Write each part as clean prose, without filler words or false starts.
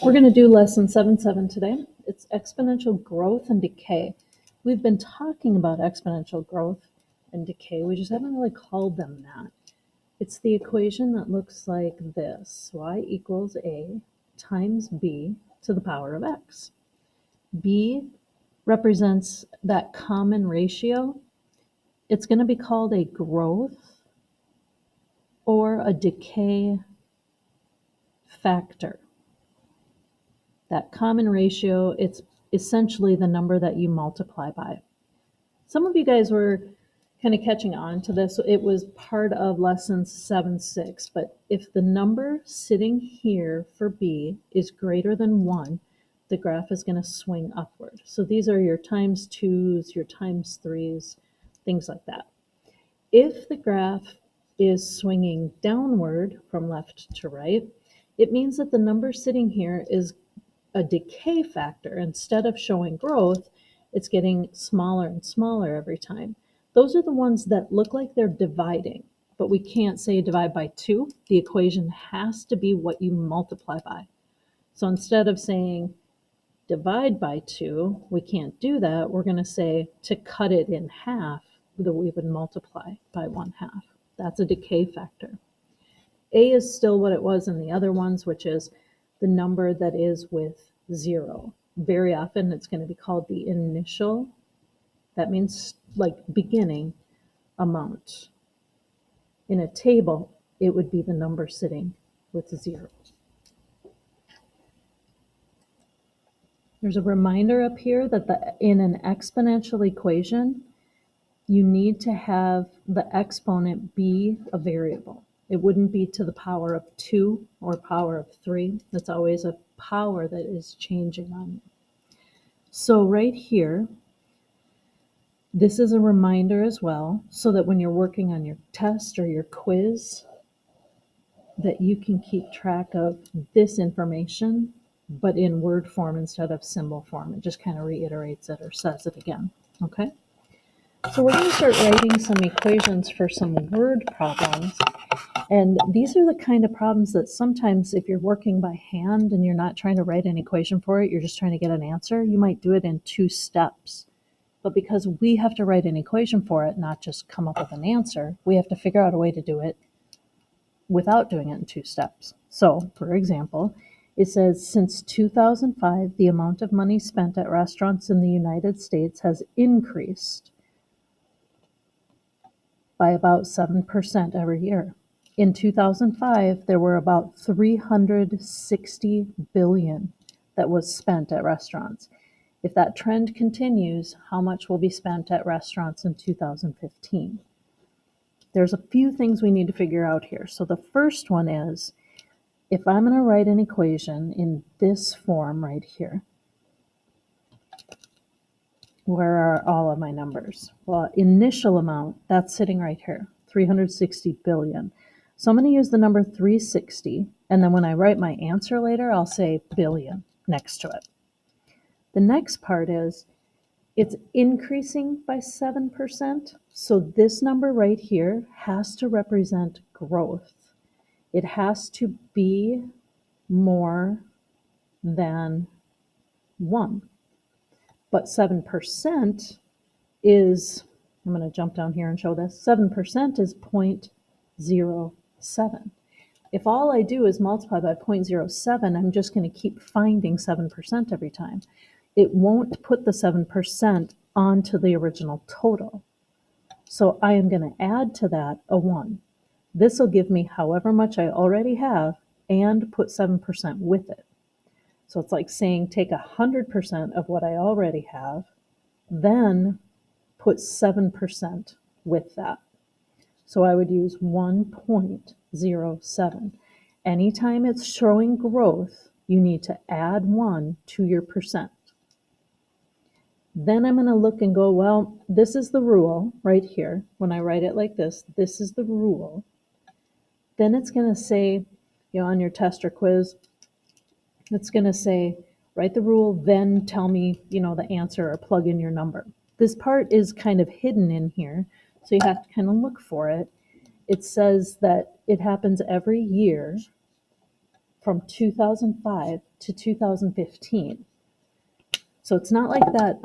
We're going to do lesson 7.7 today. It's exponential growth and decay. We've been talking about exponential growth and decay. We just haven't really called them that. It's the equation that looks like this. Y equals A times B to the power of X. B represents that common ratio. It's going to be called a growth or a decay factor. That common ratio, it's essentially the number that you multiply by. Some of you guys were kind of catching on to this. It was part of lesson 7.6, but if the number sitting here for B is greater than 1, the graph is going to swing upward. So these are your times 2s, your times 3s, things like that. If the graph is swinging downward from left to right, it means that the number sitting here is a decay factor. Instead of showing growth, it's getting smaller and smaller every time. Those are the ones that look like they're dividing, but we can't say divide by 2. The equation has to be what you multiply by. So instead of saying divide by 2, we can't do that. We're going to say to cut it in half, that we would multiply by 1/2. That's a decay factor. A is still what it was in the other ones, which is the number that is with 0. Very often it's going to be called the initial. That means like beginning amount. In a table, it would be the number sitting with 0. There's a reminder up here that in an exponential equation, you need to have the exponent be a variable. It wouldn't be to the power of 2 or power of 3. That's always a power that is changing on you. So right here, this is a reminder as well, so that when you're working on your test or your quiz, that you can keep track of this information, but in word form instead of symbol form. It just kind of reiterates it or says it again, okay? So we're going to start writing some equations for some word problems. And these are the kind of problems that sometimes if you're working by hand and you're not trying to write an equation for it, you're just trying to get an answer, you might do it in 2 steps. But because we have to write an equation for it, not just come up with an answer, we have to figure out a way to do it without doing it in 2 steps. So, for example, it says, since 2005, the amount of money spent at restaurants in the United States has increased by about 7% every year. In 2005, there were about 360 billion that was spent at restaurants. If that trend continues, how much will be spent at restaurants in 2015? There's a few things we need to figure out here. So the first one is, if I'm going to write an equation in this form right here, where are all of my numbers? Well, initial amount, that's sitting right here, 360 billion. So I'm going to use the number 360, and then when I write my answer later, I'll say billion next to it. The next part is, it's increasing by 7%, so this number right here has to represent growth. It has to be more than 1. But 7% is, I'm going to jump down here and show this, 7% is 0.07. If all I do is multiply by 0.07, I'm just going to keep finding 7% every time. It won't put the 7% onto the original total. So I am going to add to that a 1. This will give me however much I already have and put 7% with it. So it's like saying take 100% of what I already have, then put 7% with that. So I would use 1.07. Anytime it's showing growth, you need to add 1 to your percent. Then I'm going to look and go, well, this is the rule right here. When I write it like this is the rule. Then it's going to say, on your test or quiz, it's going to say, write the rule, then tell me, the answer or plug in your number. This part is kind of hidden in here, so you have to kind of look for it. It says that it happens every year, from 2005 to 2015. So it's not like that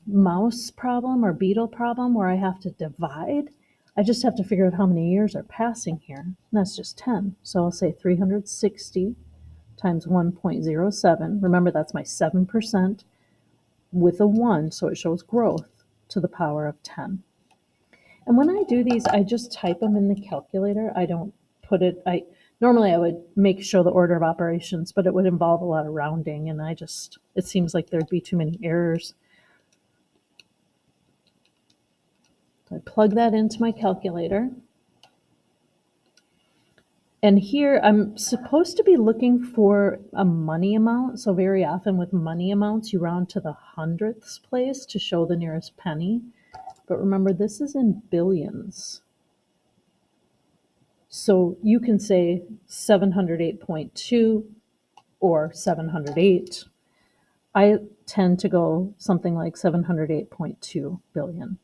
mouse problem or beetle problem where I have to divide. I just have to figure out how many years are passing here. And that's just 10. So I'll say 360 times 1.07. Remember, that's my 7% with a 1, so it shows growth to the power of 10. And when I do these, I just type them in the calculator. I don't put it, normally I would show the order of operations, but it would involve a lot of rounding, and it seems like there'd be too many errors. So I plug that into my calculator. And here I'm supposed to be looking for a money amount. So very often with money amounts, you round to the hundredths place to show the nearest penny. But remember, this is in billions. So you can say 708.2 or 708. I tend to go something like $708.2 billion.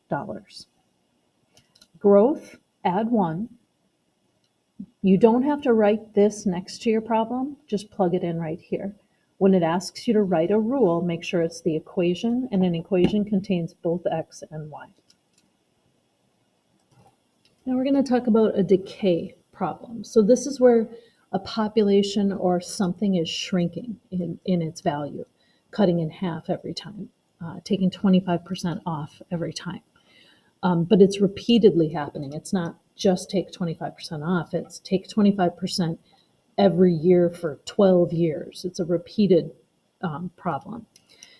Growth, add 1. You don't have to write this next to your problem, just plug it in right here. When it asks you to write a rule, make sure it's the equation, and an equation contains both x and y. Now we're going to talk about a decay problem. So this is where a population or something is shrinking in its value, cutting in half every time, taking 25% off every time. But it's repeatedly happening. It's not just take 25% off, it's take 25% every year for 12 years. It's a repeated problem.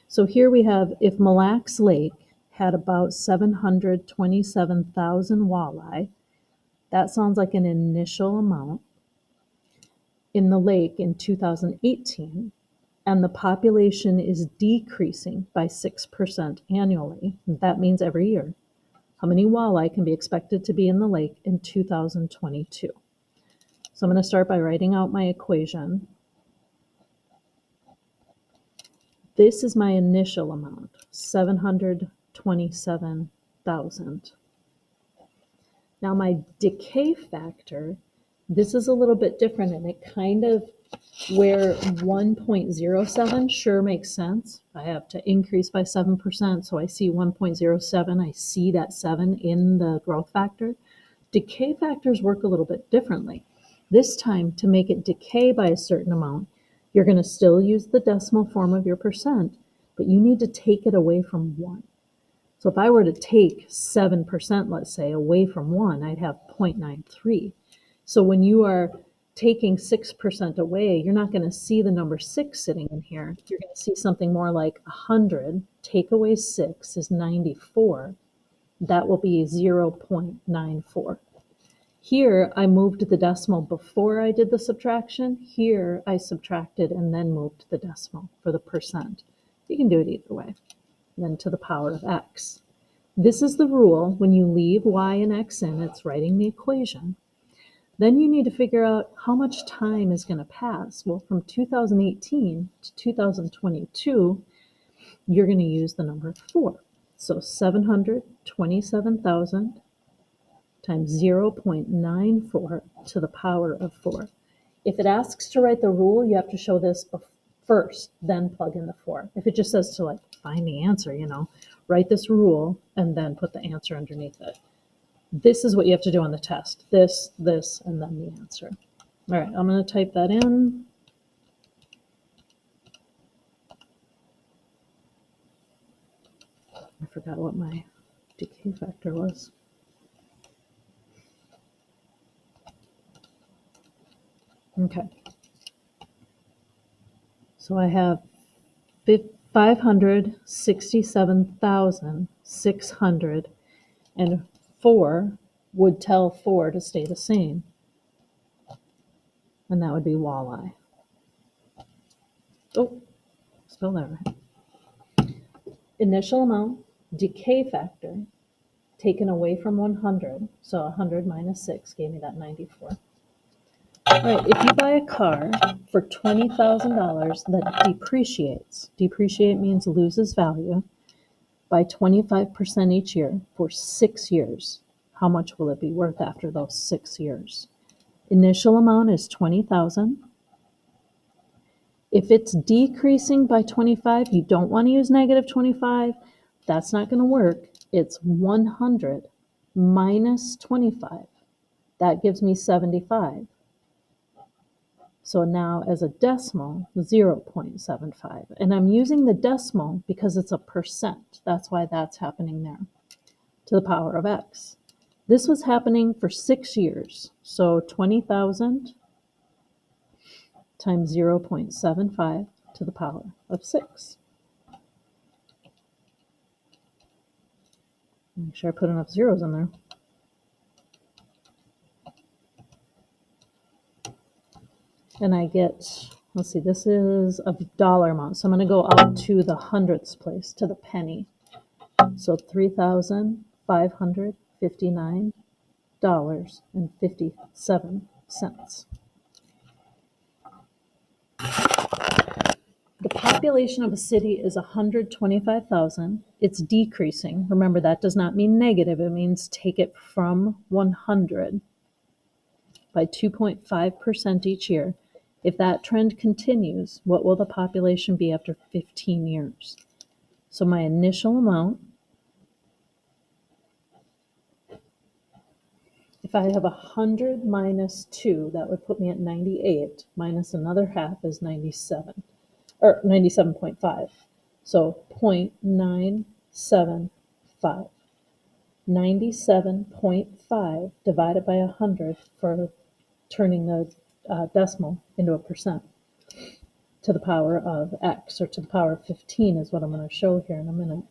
So here we have, if Mille Lacs Lake had about 727,000 walleye, that sounds like an initial amount in the lake in 2018, and the population is decreasing by 6% annually. That means every year. How many walleye can be expected to be in the lake in 2022? So I'm going to start by writing out my equation. This is my initial amount, 727,000. Now my decay factor, this is a little bit different, and it kind of, where 1.07 sure makes sense. I have to increase by 7%, so I see 1.07. I see that 7 in the growth factor. Decay factors work a little bit differently. This time, to make it decay by a certain amount, you're going to still use the decimal form of your percent, but you need to take it away from 1. So if I were to take 7%, let's say, away from 1, I'd have 0.93. So when you are taking 6% away, you're not going to see the number 6 sitting in here. You're going to see something more like 100. Take away 6 is 94. That will be 0.94. Here, I moved the decimal before I did the subtraction. Here, I subtracted and then moved the decimal for the percent. You can do it either way. Then to the power of x. This is the rule. When you leave y and x in, it's writing the equation. Then you need to figure out how much time is going to pass. Well, from 2018 to 2022, you're going to use the number 4. So 727,000 times 0.94 to the power of 4. If it asks to write the rule, you have to show this first, then plug in the 4. If it just says to find the answer, write this rule and then put the answer underneath it. This is what you have to do on the test. This, and then the answer. All right, I'm going to type that in. I forgot what my decay factor was. Okay. So I have 567,600, and 4 would tell 4 to stay the same, and that would be walleye. Oh, spell that right. Initial amount, decay factor, taken away from 100, so 100 minus 6 gave me that 94. All right, if you buy a car for $20,000 that depreciates, depreciate means loses value, by 25% each year for 6 years, how much will it be worth after those 6 years? Initial amount is $20,000. If it's decreasing by 25, you don't want to use negative 25. That's not going to work. It's 100 minus 25. That gives me 75. So now as a decimal, 0.75. And I'm using the decimal because it's a percent. That's why that's happening there, to the power of x. This was happening for 6 years. So 20,000 times 0.75 to the power of 6. Make sure I put enough zeros in there. And I get, let's see, this is a dollar amount. So I'm going to go out to the hundredths place, to the penny. So $3,559.57. The population of a city is 125,000. It's decreasing. Remember, that does not mean negative. It means take it from 100 by 2.5% each year. If that trend continues, what will the population be after 15 years? So my initial amount, if I have 100 minus 2, that would put me at 98, minus another half is 97, or 97.5. So 0.975. 97.5 divided by 100 for turning the decimal into a percent, to the power of x, or to the power of 15 is what I'm going to show here in a minute.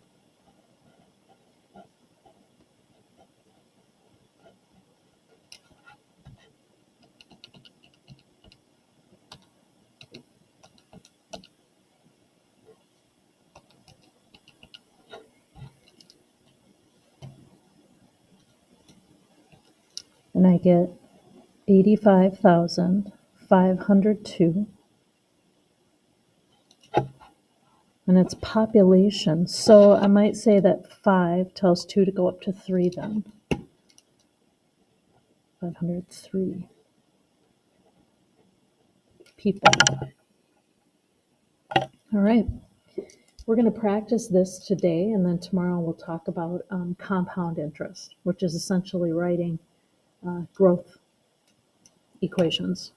And I get 85,502. And it's population. So I might say that 5 tells 2 to go up to 3 then. 503 people. All right. We're going to practice this today, and then tomorrow we'll talk about compound interest, which is essentially writing growth equations.